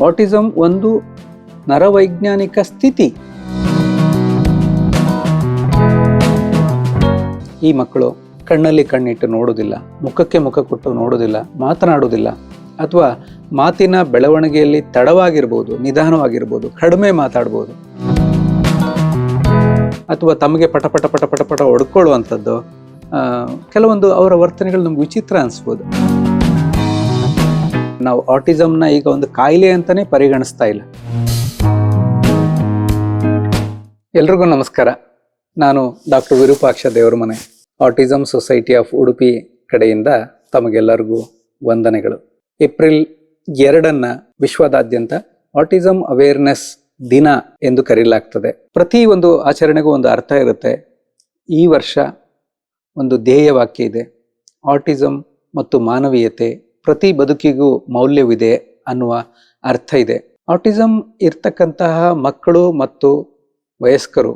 Autism ಒಂದು ನರವೈಜ್ಞಾನಿಕ ಸ್ಥಿತಿ. ಈ ಮಕ್ಕಳು ಕಣ್ಣಲ್ಲಿ ಕಣ್ಣಿಟ್ಟು ನೋಡುವುದಿಲ್ಲ, ಮುಖಕ್ಕೆ ಮುಖ ಕೊಟ್ಟು ನೋಡುವುದಿಲ್ಲ, ಮಾತನಾಡುವುದಿಲ್ಲ, ಅಥವಾ ಮಾತಿನ ಬೆಳವಣಿಗೆಯಲ್ಲಿ ತಡವಾಗಿರ್ಬೋದು, ನಿಧಾನವಾಗಿರ್ಬೋದು, ಕಡಿಮೆ ಮಾತಾಡ್ಬೋದು, ಅಥವಾ ತಮಗೆ ಪಟ ಪಟ ಪಟ ಪಟ ಪಟ ಹೊಡ್ಕೊಳ್ಳುವಂಥದ್ದು. ಕೆಲವೊಂದು ಅವರ ವರ್ತನೆಗಳು ನಮ್ಗೆ ವಿಚಿತ್ರ ಅನಿಸ್ಬೋದು. ನಾವು ಆಟಿಸಂನ ಈಗ ಒಂದು ಕಾಯಿಲೆ ಅಂತಾನೆ ಪರಿಗಣಿಸ್ತಾ ಇಲ್ಲ. ಎಲ್ರಿಗೂ ನಮಸ್ಕಾರ. ನಾನು doctor Virupaksha Devaramane, autism society of Udupi ಕಡೆಯಿಂದ ತಮಗೆಲ್ಲರಿಗೂ ವಂದನೆಗಳು. ಏಪ್ರಿಲ್ 2 ವಿಶ್ವದಾದ್ಯಂತ ಆಟಿಸಂ ಅವೇರ್ನೆಸ್ ದಿನ ಎಂದು ಕರೆಯಲಾಗ್ತದೆ. ಪ್ರತಿ ಒಂದು ಆಚರಣೆಗೂ ಒಂದು ಅರ್ಥ ಇರುತ್ತೆ. ಈ ವರ್ಷ ಒಂದು ಧ್ಯೇಯವಾಕ್ಯ ಇದೆ, ಆಟಿಸಂ ಮತ್ತು ಮಾನವೀಯತೆ, ಪ್ರತಿ ಬದುಕಿಗೂ ಮೌಲ್ಯವಿದೆ ಅನ್ನುವ ಅರ್ಥ ಇದೆ. ಆಟಿಸಂ ಇರ್ತಕ್ಕಂತಹ ಮಕ್ಕಳು ಮತ್ತು ವಯಸ್ಕರು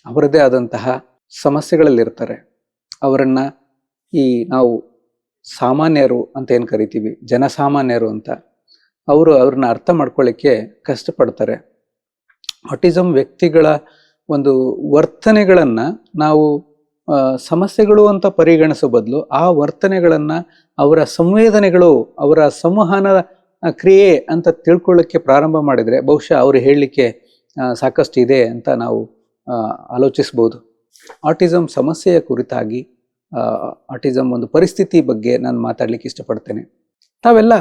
ಅವರದೇ ಆದಂತಹ ಸಮಸ್ಯೆಗಳಲ್ಲಿರ್ತಾರೆ. ಅವರನ್ನು ನಾವು ಸಾಮಾನ್ಯರು ಅಂತ ಏನು ಕರಿತೀವಿ, ಜನಸಾಮಾನ್ಯರು ಅಂತ, ಅವ್ರನ್ನ ಅರ್ಥ ಮಾಡ್ಕೊಳ್ಳಿಕ್ಕೆ ಕಷ್ಟಪಡ್ತಾರೆ. ಆಟಿಸಂ ವ್ಯಕ್ತಿಗಳ ಒಂದು ವರ್ತನೆಗಳನ್ನು ನಾವು ಸಮಸ್ಯೆಗಳು ಅಂತ ಪರಿಗಣಿಸೋ ಬದಲು ಆ ವರ್ತನೆಗಳನ್ನು ಅವರ ಸಂವೇದನೆಗಳು, ಅವರ ಸಂವಹನ ಕ್ರಿಯೆ ಅಂತ ತಿಳ್ಕೊಳ್ಳಿಕ್ಕೆ ಪ್ರಾರಂಭ ಮಾಡಿದರೆ ಬಹುಶಃ ಅವರು ಹೇಳಲಿಕ್ಕೆ ಸಾಕಷ್ಟು ಇದೆ ಅಂತ ನಾವು ಆಲೋಚಿಸ್ಬೋದು. ಆಟಿಸಂ ಸಮಸ್ಯೆಯ ಕುರಿತಾಗಿ, ಆಟಿಸಂ ಒಂದು ಪರಿಸ್ಥಿತಿ ಬಗ್ಗೆ ನಾನು ಮಾತಾಡಲಿಕ್ಕೆ ಇಷ್ಟಪಡ್ತೇನೆ. ತಾವೆಲ್ಲ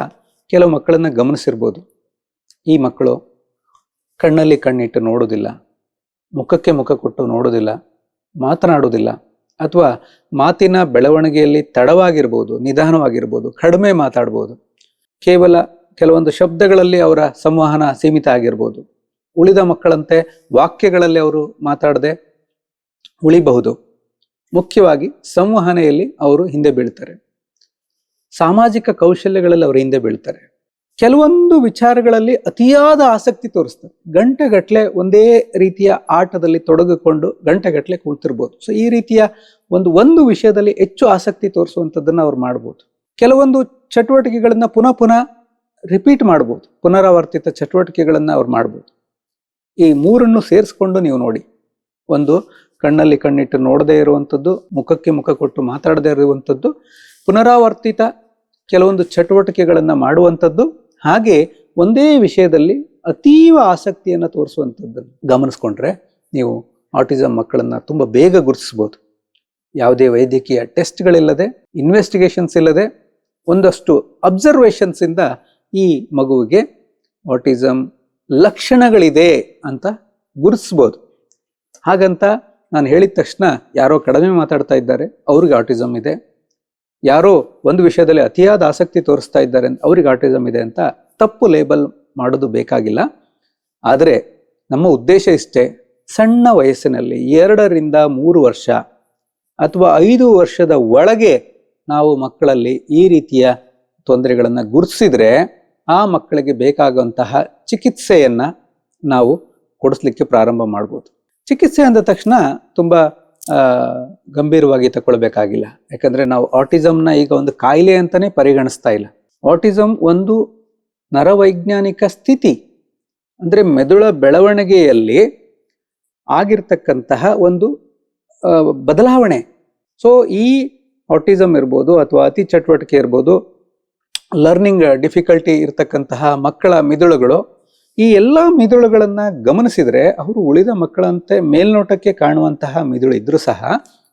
ಕೆಲವು ಮಕ್ಕಳನ್ನು ಗಮನಿಸಿರ್ಬೋದು. ಈ ಮಕ್ಕಳು ಕಣ್ಣಲ್ಲಿ ಕಣ್ಣಿಟ್ಟು ನೋಡೋದಿಲ್ಲ, ಮುಖಕ್ಕೆ ಮುಖ ಕೊಟ್ಟು ನೋಡೋದಿಲ್ಲ, ಮಾತನಾಡುವುದಿಲ್ಲ, ಅಥವಾ ಮಾತಿನ ಬೆಳವಣಿಗೆಯಲ್ಲಿ ತಡವಾಗಿರ್ಬೋದು, ನಿಧಾನವಾಗಿರ್ಬೋದು, ಕಡಿಮೆ ಮಾತಾಡ್ಬೋದು, ಕೇವಲ ಕೆಲವೊಂದು ಶಬ್ದಗಳಲ್ಲಿ ಅವರ ಸಂವಹನ ಸೀಮಿತ ಆಗಿರ್ಬೋದು. ಉಳಿದ ಮಕ್ಕಳಂತೆ ವಾಕ್ಯಗಳಲ್ಲಿ ಅವರು ಮಾತಾಡದೆ ಉಳಿಬಹುದು. ಮುಖ್ಯವಾಗಿ ಸಂವಹನೆಯಲ್ಲಿ ಅವರು ಹಿಂದೆ ಬೀಳ್ತಾರೆ. ಸಾಮಾಜಿಕ ಕೌಶಲ್ಯಗಳಲ್ಲಿ ಅವರು ಹಿಂದೆ ಬೀಳ್ತಾರೆ. ಕೆಲವೊಂದು ವಿಚಾರಗಳಲ್ಲಿ ಅತಿಯಾದ ಆಸಕ್ತಿ ತೋರಿಸ್ತಾರೆ. ಗಂಟೆಗಟ್ಟಲೆ ಒಂದೇ ರೀತಿಯ ಆಟದಲ್ಲಿ ತೊಡಗಿಕೊಂಡು ಗಂಟೆಗಟ್ಟಲೆ ಕೂಳ್ತಿರ್ಬೋದು. ಸೊ ಈ ರೀತಿಯ ಒಂದು ವಿಷಯದಲ್ಲಿ ಹೆಚ್ಚು ಆಸಕ್ತಿ ತೋರಿಸುವಂಥದ್ದನ್ನು ಅವ್ರು ಮಾಡ್ಬೋದು. ಕೆಲವೊಂದು ಚಟುವಟಿಕೆಗಳನ್ನು ಪುನಃ ರಿಪೀಟ್ ಮಾಡ್ಬೋದು, ಪುನರಾವರ್ತಿತ ಚಟುವಟಿಕೆಗಳನ್ನು ಅವ್ರು ಮಾಡ್ಬೋದು. ಈ ಮೂರನ್ನು ಸೇರಿಸ್ಕೊಂಡು ನೀವು ನೋಡಿ, ಒಂದು ಕಣ್ಣಲ್ಲಿ ಕಣ್ಣಿಟ್ಟು ನೋಡದೇ ಇರುವಂಥದ್ದು, ಮುಖಕ್ಕೆ ಮುಖ ಕೊಟ್ಟು ಮಾತಾಡದೇ ಇರುವಂಥದ್ದು, ಪುನರಾವರ್ತಿತ ಕೆಲವೊಂದು ಚಟುವಟಿಕೆಗಳನ್ನು ಮಾಡುವಂಥದ್ದು, ಹಾಗೆ ಒಂದೇ ವಿಷಯದಲ್ಲಿ ಅತೀವ ಆಸಕ್ತಿಯನ್ನು ತೋರಿಸುವಂಥದ್ದನ್ನು ಗಮನಿಸ್ಕೊಂಡ್ರೆ ನೀವು ಆಟಿಸಂ ಮಕ್ಕಳನ್ನು ತುಂಬ ಬೇಗ ಗುರುತಿಸ್ಬೋದು. ಯಾವುದೇ ವೈದ್ಯಕೀಯ ಟೆಸ್ಟ್ಗಳಿಲ್ಲದೆ, ಇನ್ವೆಸ್ಟಿಗೇಷನ್ಸ್ ಇಲ್ಲದೆ, ಒಂದಷ್ಟು ಅಬ್ಸರ್ವೇಷನ್ಸಿಂದ ಈ ಮಗುವಿಗೆ ಆಟಿಸಂ ಲಕ್ಷಣಗಳಿದೆ ಅಂತ ಗುರುತಿಸ್ಬೋದು. ಹಾಗಂತ ನಾನು ಹೇಳಿದ ತಕ್ಷಣ ಯಾರೋ ಕಡಿಮೆ ಮಾತಾಡ್ತಾ ಇದ್ದಾರೆ ಅವ್ರಿಗೆ ಆಟಿಸಂ ಇದೆ, ಯಾರೋ ಒಂದು ವಿಷಯದಲ್ಲಿ ಅತಿಯಾದ ಆಸಕ್ತಿ ತೋರಿಸ್ತಾ ಇದ್ದಾರೆ ಅವ್ರಿಗೆ ಆಟಿಸಂ ಇದೆ ಅಂತ ತಪ್ಪು ಲೇಬಲ್ ಮಾಡೋದು ಬೇಕಾಗಿಲ್ಲ. ಆದರೆ ನಮ್ಮ ಉದ್ದೇಶ ಇಷ್ಟೇ, ಸಣ್ಣ ವಯಸ್ಸಿನಲ್ಲಿ 2ರಿಂದ 3 ವರ್ಷ ಅಥವಾ 5 ವರ್ಷದ ಒಳಗೆ ನಾವು ಮಕ್ಕಳಲ್ಲಿ ಈ ರೀತಿಯ ತೊಂದರೆಗಳನ್ನು ಗುರುತಿಸಿದ್ರೆ ಆ ಮಕ್ಕಳಿಗೆ ಬೇಕಾಗುವಂತಹ ಚಿಕಿತ್ಸೆಯನ್ನು ನಾವು ಕೊಡಿಸ್ಲಿಕ್ಕೆ ಪ್ರಾರಂಭ ಮಾಡ್ಬೋದು. ಚಿಕಿತ್ಸೆ ಅಂದ ತಕ್ಷಣ ತುಂಬ ಗಂಭೀರವಾಗಿ ತಗೊಳ್ಬೇಕಾಗಿಲ್ಲ. ಯಾಕಂದರೆ ನಾವು ಆಟಿಸಂನ ಈಗ ಒಂದು ಕಾಯಿಲೆ ಅಂತಾನೆ ಪರಿಗಣಿಸ್ತಾ ಇಲ್ಲ. ಆಟಿಸಂ ಒಂದು ನರವೈಜ್ಞಾನಿಕ ಸ್ಥಿತಿ, ಅಂದರೆ ಮೆದುಳ ಬೆಳವಣಿಗೆಯಲ್ಲಿ ಆಗಿರ್ತಕ್ಕಂತಹ ಒಂದು ಬದಲಾವಣೆ. ಸೊ ಈ ಆಟಿಸಂ ಇರ್ಬೋದು ಅಥವಾ ಅತಿ ಚಟುವಟಿಕೆ ಇರ್ಬೋದು, ಲರ್ನಿಂಗ್ ಡಿಫಿಕಲ್ಟಿ ಇರ್ತಕ್ಕಂತಹ ಮಕ್ಕಳ ಮಿದುಳುಗಳು, ಈ ಎಲ್ಲ ಮಿದುಳುಗಳನ್ನು ಗಮನಿಸಿದರೆ ಅವರು ಉಳಿದ ಮಕ್ಕಳಂತೆ ಮೇಲ್ನೋಟಕ್ಕೆ ಕಾಣುವಂತಹ ಮಿದುಳು ಇದ್ರೂ ಸಹ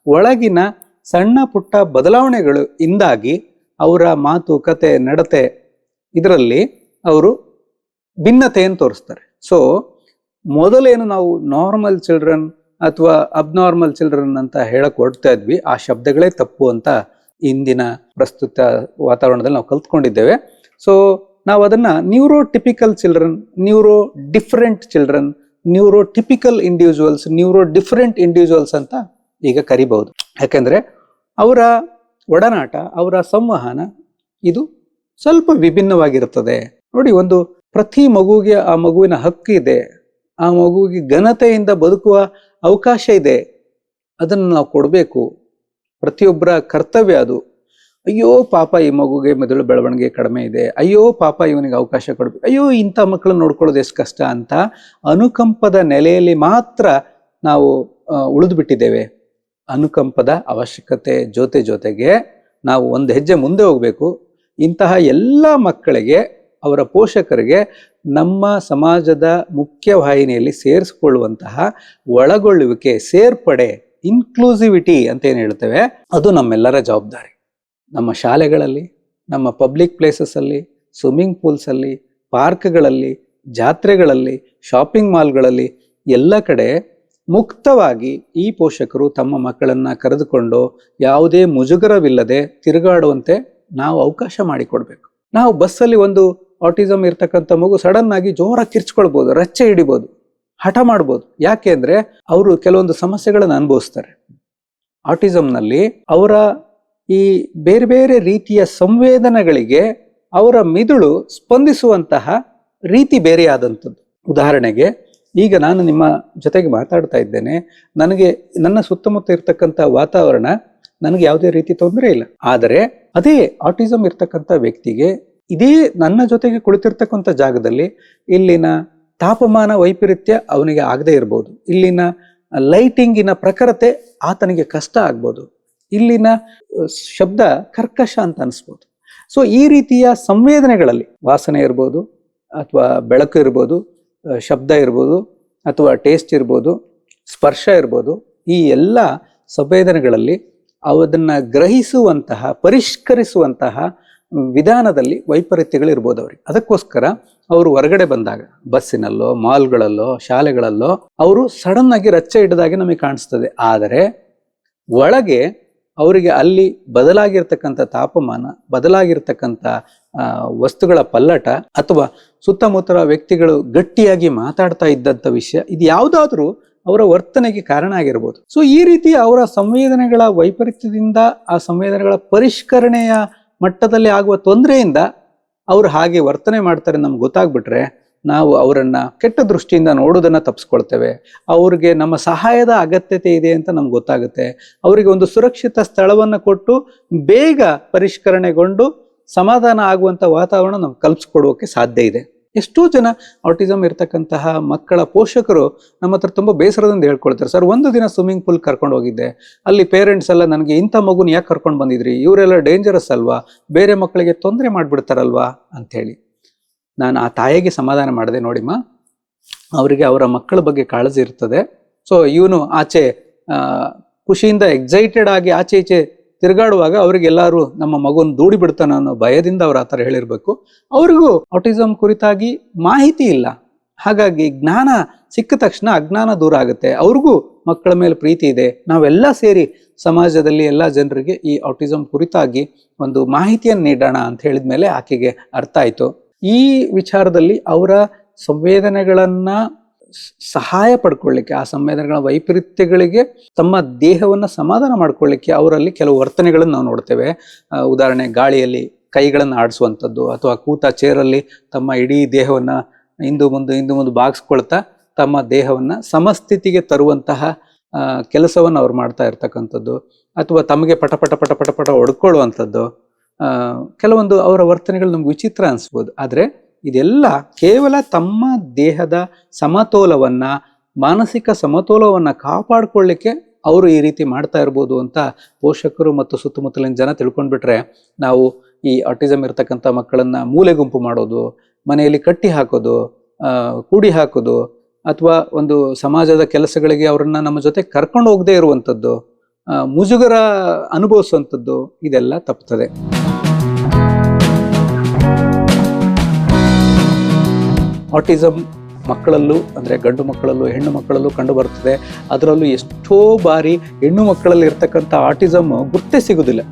ಒಳಗಿನ ಸಣ್ಣ ಪುಟ್ಟ ಬದಲಾವಣೆಗಳು ಇಂದಾಗಿ ಅವರ ಮಾತು, ಕತೆ, ನಡತೆ ಇದರಲ್ಲಿ ಅವರು ಭಿನ್ನತೆಯನ್ನು ತೋರಿಸ್ತಾರೆ. ಸೊ ಮೊದಲೇನು ನಾವು ನಾರ್ಮಲ್ ಚಿಲ್ಡ್ರನ್ ಅಥವಾ ಅಬ್ನಾರ್ಮಲ್ ಚಿಲ್ಡ್ರನ್ ಅಂತ ಹೇಳಕ್ ಹೊರಡ್ತಾ ಇದ್ವಿ, ಆ ಶಬ್ದಗಳೇ ತಪ್ಪು ಅಂತ ಇಂದಿನ ಪ್ರಸ್ತುತ ವಾತಾವರಣದಲ್ಲಿ ನಾವು ಕಲ್ತ್ಕೊಂಡಿದ್ದೇವೆ. ಸೊ ನಾವು ಅದನ್ನು neurotypical children, neuro different children, neurotypical individuals, neuro different individuals ಅಂತ ಈಗ ಕರಿಬಹುದು. ಯಾಕೆಂದರೆ ಅವರ ಒಡನಾಟ, ಅವರ ಸಂವಹನ ಇದು ಸ್ವಲ್ಪ ವಿಭಿನ್ನವಾಗಿರುತ್ತದೆ. ನೋಡಿ, ಪ್ರತಿ ಮಗುವಿಗೆ ಆ ಮಗುವಿನ ಹಕ್ಕು ಇದೆ, ಆ ಮಗುವಿಗೆ ಘನತೆಯಿಂದ ಬದುಕುವ ಅವಕಾಶ ಇದೆ. ಅದನ್ನು ನಾವು ಕೊಡಬೇಕು, ಪ್ರತಿಯೊಬ್ಬರ ಕರ್ತವ್ಯ ಅದು. ಅಯ್ಯೋ ಪಾಪ ಈ ಮಗುಗೆ ಮೆದುಳು ಬೆಳವಣಿಗೆ ಕಡಿಮೆ ಇದೆ, ಅಯ್ಯೋ ಪಾಪ ಇವನಿಗೆ ಅವಕಾಶ ಕೊಡ್ಬೇಕು, ಅಯ್ಯೋ ಇಂಥ ಮಕ್ಕಳನ್ನ ನೋಡ್ಕೊಳ್ಳೋದು ಎಷ್ಟು ಕಷ್ಟ ಅಂತ ಅನುಕಂಪದ ನೆಲೆಯಲ್ಲಿ ಮಾತ್ರ ನಾವು ಉಳಿದು ಬಿಟ್ಟಿದ್ದೇವೆ. ಅನುಕಂಪದ ಅವಶ್ಯಕತೆ ಜೊತೆಗೆ ನಾವು ಒಂದು ಹೆಜ್ಜೆ ಮುಂದೆ ಹೋಗಬೇಕು. ಇಂತಹ ಎಲ್ಲ ಮಕ್ಕಳಿಗೆ ಅವರ ಪೋಷಕರಿಗೆ ನಮ್ಮ ಸಮಾಜದ ಮುಖ್ಯವಾಹಿನಿಯಲ್ಲಿ ಸೇರಿಸಿಕೊಳ್ಳುವಂತಹ ಒಳಗೊಳ್ಳುವಿಕೆ, ಸೇರ್ಪಡೆ, ಇನ್ಕ್ಲೂಸಿವಿಟಿ ಅಂತ ಏನು ಹೇಳ್ತೇವೆ, ಅದು ನಮ್ಮೆಲ್ಲರ ಜವಾಬ್ದಾರಿ. ನಮ್ಮ ಶಾಲೆಗಳಲ್ಲಿ, ನಮ್ಮ ಪಬ್ಲಿಕ್ ಪ್ಲೇಸಸ್ಸಲ್ಲಿ, ಸ್ವಿಮ್ಮಿಂಗ್ ಪೂಲ್ಸಲ್ಲಿ, ಪಾರ್ಕ್ಗಳಲ್ಲಿ, ಜಾತ್ರೆಗಳಲ್ಲಿ, ಶಾಪಿಂಗ್ ಮಾಲ್ಗಳಲ್ಲಿ ಎಲ್ಲ ಕಡೆ ಮುಕ್ತವಾಗಿ ಈ ಪೋಷಕರು ತಮ್ಮ ಮಕ್ಕಳನ್ನು ಕರೆದುಕೊಂಡು ಯಾವುದೇ ಮುಜುಗರವಿಲ್ಲದೆ ತಿರುಗಾಡುವಂತೆ ನಾವು ಅವಕಾಶ ಮಾಡಿಕೊಡ್ಬೇಕು. ನಾವು ಬಸ್ಸಲ್ಲಿ ಒಂದು ಆಟಿಸಮ್ ಇರ್ತಕ್ಕಂಥ ಮಗು ಸಡನ್ ಆಗಿ ಜೋರಾಗಿ ಕಿರ್ಚ್ಕೊಳ್ಬೋದು, ರಚ್ಚೆ ಹಿಡಿಬೋದು, ಹಠ ಮಾಡ್ಬೋದು. ಯಾಕೆ ಅಂದರೆ ಅವರು ಕೆಲವೊಂದು ಸಮಸ್ಯೆಗಳನ್ನು ಅನುಭವಿಸ್ತಾರೆ. ಆಟಿಸಮ್ನಲ್ಲಿ ಅವರ ಈ ಬೇರೆ ಬೇರೆ ರೀತಿಯ ಸಂವೇದನೆಗಳಿಗೆ ಅವರ ಮಿದುಳು ಸ್ಪಂದಿಸುವಂತಹ ರೀತಿ ಬೇರೆಯಾದಂಥದ್ದು. ಉದಾಹರಣೆಗೆ, ಈಗ ನಾನು ನಿಮ್ಮ ಜೊತೆಗೆ ಮಾತಾಡ್ತಾ ಇದ್ದೇನೆ, ನನಗೆ ನನ್ನ ಸುತ್ತಮುತ್ತ ಇರ್ತಕ್ಕಂಥ ವಾತಾವರಣ ನನಗೆ ಯಾವುದೇ ರೀತಿ ತೊಂದರೆ ಇಲ್ಲ. ಆದರೆ ಅದೇ ಆಟಿಸಮ್ ಇರ್ತಕ್ಕಂಥ ವ್ಯಕ್ತಿಗೆ ಇದೇ ನನ್ನ ಜೊತೆಗೆ ಕುಳಿತಿರ್ತಕ್ಕಂಥ ಜಾಗದಲ್ಲಿ ಇಲ್ಲಿನ ತಾಪಮಾನ ವೈಪರೀತ್ಯ ಅವನಿಗೆ ಆಗದೆ ಇರ್ಬೋದು, ಇಲ್ಲಿನ ಲೈಟಿಂಗಿನ ಪ್ರಖರತೆ ಆತನಿಗೆ ಕಷ್ಟ ಆಗ್ಬೋದು, ಇಲ್ಲಿನ ಶಬ್ದ ಕರ್ಕಶ ಅಂತ ಅನಿಸ್ಬೋದು. ಸೊ ಈ ರೀತಿಯ ಸಂವೇದನೆಗಳಲ್ಲಿ ವಾಸನೆ ಇರ್ಬೋದು, ಅಥವಾ ಬೆಳಕು ಇರ್ಬೋದು, ಶಬ್ದ ಇರ್ಬೋದು, ಅಥವಾ ಟೇಸ್ಟ್ ಇರ್ಬೋದು, ಸ್ಪರ್ಶ ಇರ್ಬೋದು, ಈ ಎಲ್ಲ ಸಂವೇದನೆಗಳಲ್ಲಿ ಅದನ್ನು ಗ್ರಹಿಸುವಂತಹ, ಪರಿಷ್ಕರಿಸುವಂತಹ ವಿಧಾನದಲ್ಲಿ ವೈಪರೀತ್ಯಗಳಿರ್ಬೋದು ಅವ್ರಿಗೆ. ಅದಕ್ಕೋಸ್ಕರ ಅವರು ಹೊರಗಡೆ ಬಂದಾಗ ಬಸ್ಸಿನಲ್ಲೋ, ಮಾಲ್ಗಳಲ್ಲೋ, ಶಾಲೆಗಳಲ್ಲೋ ಅವರು ಸಡನ್ ಆಗಿ ರಚ್ಚೆ ಹಿಡಿದಾಗೆ ನಮಗೆ ಕಾಣಿಸ್ತದೆ. ಆದರೆ ಒಳಗೆ ಅವರಿಗೆ ಅಲ್ಲಿ ಬದಲಾಗಿರ್ತಕ್ಕಂಥ ತಾಪಮಾನ, ಬದಲಾಗಿರ್ತಕ್ಕಂಥ ವಸ್ತುಗಳ ಪಲ್ಲಟ, ಅಥವಾ ಸುತ್ತಮುತ್ತಲ ವ್ಯಕ್ತಿಗಳು ಗಟ್ಟಿಯಾಗಿ ಮಾತಾಡ್ತಾ ಇದ್ದಂಥ ವಿಷಯ, ಇದು ಯಾವುದಾದ್ರೂ ಅವರ ವರ್ತನೆಗೆ ಕಾರಣ ಆಗಿರ್ಬೋದು. ಸೊ ಈ ರೀತಿ ಅವರ ಸಂವೇದನೆಗಳ ವೈಪರೀತ್ಯದಿಂದ, ಆ ಸಂವೇದನೆಗಳ ಪರಿಷ್ಕರಣೆಯ ಮಟ್ಟದಲ್ಲಿ ಆಗುವ ತೊಂದರೆಯಿಂದ ಅವರು ಹಾಗೆ ವರ್ತನೆ ಮಾಡ್ತಾರೆ ನಮ್ಗೆ ಗೊತ್ತಾಗ್ಬಿಟ್ರೆ, ನಾವು ಅವರನ್ನ ಕೆಟ್ಟ ದೃಷ್ಟಿಯಿಂದ ನೋಡೋದನ್ನ ತಪ್ಪಿಸ್ಕೊಳ್ತೇವೆ. ಅವ್ರಿಗೆ ನಮ್ಮ ಸಹಾಯದ ಅಗತ್ಯತೆ ಇದೆ ಅಂತ ನಮ್ಗೆ ಗೊತ್ತಾಗುತ್ತೆ. ಅವರಿಗೆ ಒಂದು ಸುರಕ್ಷಿತ ಸ್ಥಳವನ್ನು ಕೊಟ್ಟು ಬೇಗ ಪರಿಷ್ಕರಣೆಗೊಂಡು ಸಮಾಧಾನ ಆಗುವಂಥ ವಾತಾವರಣ ನಾವು ಕಲ್ಪಿಸ್ಕೊಡೋಕೆ ಸಾಧ್ಯ ಇದೆ. ಎಷ್ಟೋ ಜನ ಆಟಿಸಮ್ ಇರ್ತಕ್ಕಂತಹ ಮಕ್ಕಳ ಪೋಷಕರು ನಮ್ಮ ಹತ್ರ ತುಂಬ ಬೇಸರದಿಂದ ಹೇಳ್ಕೊಳ್ತಾರೆ, ಸರ್ ಒಂದು ದಿನ ಸ್ವಿಮ್ಮಿಂಗ್ ಪೂಲ್ ಕರ್ಕೊಂಡು ಹೋಗಿದ್ದೆ, ಅಲ್ಲಿ ಪೇರೆಂಟ್ಸ್ ಎಲ್ಲ ನನಗೆ ಇಂಥ ಮಗುನ ಯಾಕೆ ಕರ್ಕೊಂಡು ಬಂದಿದ್ರಿ, ಇವರೆಲ್ಲ ಡೇಂಜರಸ್ ಅಲ್ವಾ, ಬೇರೆ ಮಕ್ಕಳಿಗೆ ತೊಂದರೆ ಮಾಡಿಬಿಡ್ತಾರಲ್ವಾ ಅಂಥೇಳಿ. ನಾನು ಆ ತಾಯಿಗೆ ಸಮಾಧಾನ ಮಾಡಿದೆ, ನೋಡಿಮ್ಮ, ಅವರಿಗೆ ಅವರ ಮಕ್ಕಳ ಬಗ್ಗೆ ಕಾಳಜಿ ಇರ್ತದೆ. ಸೊ ಇವನು ಆಚೆ ಖುಷಿಯಿಂದ ಎಕ್ಸೈಟೆಡ್ ಆಗಿ ಆಚೆ ಈಚೆ ತಿರುಗಾಡುವಾಗ ಅವರಿಗೆಲ್ಲರೂ ನಮ್ಮ ಮಗುನ ದೂಡಿ ಬಿಡ್ತಾನೆ ಅನ್ನೋ ಭಯದಿಂದ ಅವ್ರು ಆ ಥರ ಹೇಳಿರ್ಬೇಕು. ಅವ್ರಿಗೂ ಆಟಿಸಮ್ ಕುರಿತಾಗಿ ಮಾಹಿತಿ ಇಲ್ಲ, ಹಾಗಾಗಿ ಜ್ಞಾನ ಸಿಕ್ಕ ತಕ್ಷಣ ಅಜ್ಞಾನ ದೂರ ಆಗುತ್ತೆ. ಅವ್ರಿಗೂ ಮಕ್ಕಳ ಮೇಲೆ ಪ್ರೀತಿ ಇದೆ. ನಾವೆಲ್ಲ ಸೇರಿ ಸಮಾಜದಲ್ಲಿ ಎಲ್ಲ ಜನರಿಗೆ ಈ ಆಟಿಸಮ್ ಕುರಿತಾಗಿ ಒಂದು ಮಾಹಿತಿಯನ್ನು ನೀಡೋಣ ಅಂತ ಹೇಳಿದ ಮೇಲೆ ಆಕೆಗೆ ಅರ್ಥ ಆಯಿತು. ಈ ವಿಚಾರದಲ್ಲಿ ಅವರ ಸಂವೇದನೆಗಳನ್ನ ಸಹಾಯ ಪಡ್ಕೊಳ್ಳಿಕ್ಕೆ, ಆ ಸಂವೇದನೆಗಳ ವೈಪರೀತ್ಯಗಳಿಗೆ ತಮ್ಮ ದೇಹವನ್ನು ಸಮಾಧಾನ ಮಾಡ್ಕೊಳ್ಳಿಕ್ಕೆ ಅವರಲ್ಲಿ ಕೆಲವು ವರ್ತನೆಗಳನ್ನು ನಾವು ನೋಡ್ತೇವೆ. ಉದಾಹರಣೆ, ಗಾಳಿಯಲ್ಲಿ ಕೈಗಳನ್ನು ಆಡಿಸುವಂಥದ್ದು, ಅಥವಾ ಕೂತ ಚೇರಲ್ಲಿ ತಮ್ಮ ಇಡೀ ದೇಹವನ್ನು ಹಿಂದು ಮುಂದೆ ಬಾಗಿಸ್ಕೊಳ್ತಾ ತಮ್ಮ ದೇಹವನ್ನು ಸಮಸ್ಥಿತಿಗೆ ತರುವಂತಹ ಕೆಲಸವನ್ನು ಅವ್ರು ಮಾಡ್ತಾ ಇರ್ತಕ್ಕಂಥದ್ದು, ಅಥವಾ ತಮಗೆ ಪಟ ಪಟ ಪಟ ಪಟ ಪಟ ಹೊಡ್ಕೊಳ್ಳುವಂಥದ್ದು. ಕೆಲವೊಂದು ಅವರ ವರ್ತನೆಗಳು ನಮ್ಗೆ ವಿಚಿತ್ರ ಅನಿಸ್ಬೋದು. ಆದರೆ ಇದೆಲ್ಲ ಕೇವಲ ತಮ್ಮ ದೇಹದ ಸಮತೋಲವನ್ನು, ಮಾನಸಿಕ ಸಮತೋಲವನ್ನು ಕಾಪಾಡಿಕೊಳ್ಳಿಕ್ಕೆ ಅವರು ಈ ರೀತಿ ಮಾಡ್ತಾ ಇರ್ಬೋದು ಅಂತ ಪೋಷಕರು ಮತ್ತು ಸುತ್ತಮುತ್ತಲಿನ ಜನ ತಿಳ್ಕೊಂಡ್ಬಿಟ್ರೆ, ನಾವು ಈ ಆಟಿಸಮ್ ಇರ್ತಕ್ಕಂಥ ಮಕ್ಕಳನ್ನು ಮೂಲೆ ಗುಂಪು ಮಾಡೋದು, ಮನೆಯಲ್ಲಿ ಕಟ್ಟಿ ಹಾಕೋದು, ಕೂಡಿ ಹಾಕೋದು, ಅಥವಾ ಒಂದು ಸಮಾಜದ ಕೆಲಸಗಳಿಗೆ ಅವರನ್ನ ನಮ್ಮ ಜೊತೆ ಕರ್ಕೊಂಡು ಹೋಗದೇ ಇರುವಂಥದ್ದು, ಮುಜುಗರ ಅನುಭವಿಸುವಂಥದ್ದು, ಇದೆಲ್ಲ ತಪ್ಪುತ್ತದೆ. ಆಟಿಸಮ್ ಮಕ್ಕಳಲ್ಲೂ, ಅಂದರೆ ಗಂಡು ಮಕ್ಕಳಲ್ಲೂ ಹೆಣ್ಣು ಮಕ್ಕಳಲ್ಲೂ ಕಂಡು ಬರ್ತದೆ. ಅದರಲ್ಲೂ ಎಷ್ಟೋ ಬಾರಿ ಹೆಣ್ಣು ಮಕ್ಕಳಲ್ಲಿ ಇರ್ತಕ್ಕಂಥ ಆಟಿಸಮ್ ಗುರ್ತೇ ಸಿಗುವುದಿಲ್ಲ.